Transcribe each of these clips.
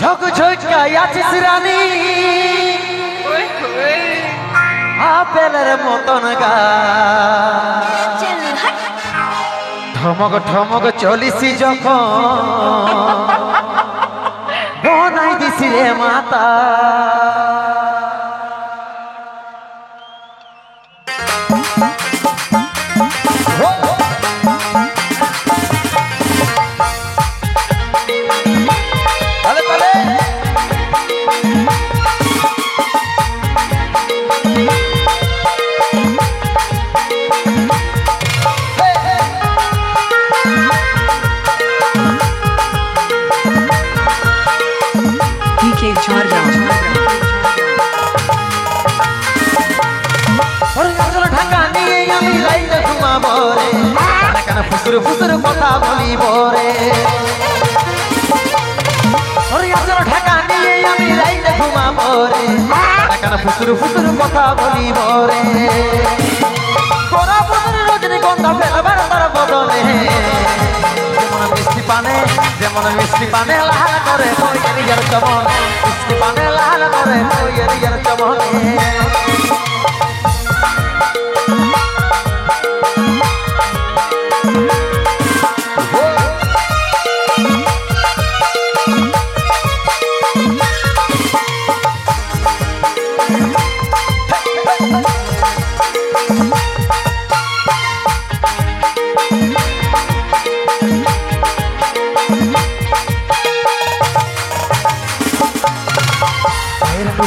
ঝকঝকা আছিস রানী আপেলের মতন গা ঠমক ঠমক চলিসি যখন বনাই দিছি রে মাতা ফুসুর ফুসুর কথা বলিব রে ঢাকা নিয়ে আমি রাইতে ঘুমাব রে কানা ফুসুর ফুসুর কথা বলিব রে তোরা বুঝুর রজনীগন্ধা ফেলবার তার বদলে যেমন মিষ্টি পানে লাল করে বইয়ের চমন মিষ্টি পানে লাল করে বইয়ের চমনে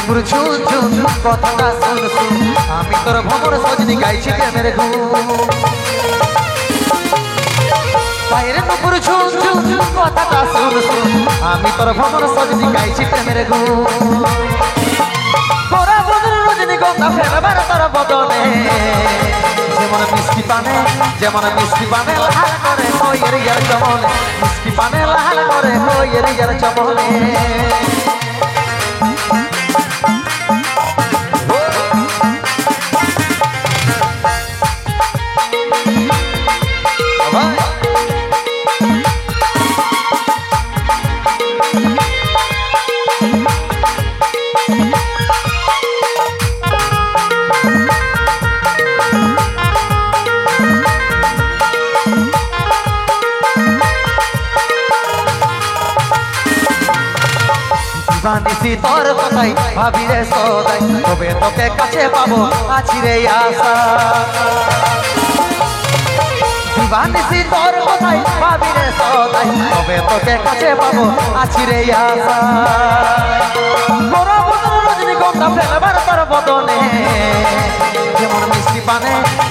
টুকুর ঝুল ঝুল কথাটা শুন শুন আমি তোর ভ্রমর সজনি গাইছি প্রেমের গুণ পায়ের টুকুর ঝুল ঝুল কথাটা শুন শুন আমি তোর ভ্রমর সজনি গাইছি প্রেমের গুণ তোরা বুঝুর রজনীগন্ধা ফেলবার তোর বদনে যেমন মিষ্টি পানে লাল করে বইয়ের চমনে মিষ্টি পানে লাল করে বইয়ের চমনে বানিসি তোর কথাই ভাবি রে সদাই তবে তোকে কাছে পাবো আছি রে আশা বানিসি তোর কথাই ভাবি রে সদাই তবে তোকে কাছে পাবো আছি রে আশা তোরা বুঝুর রজনীগন্ধা ফেলবার তোর বদনে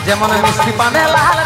যেমন মিষ্টি পানে লাল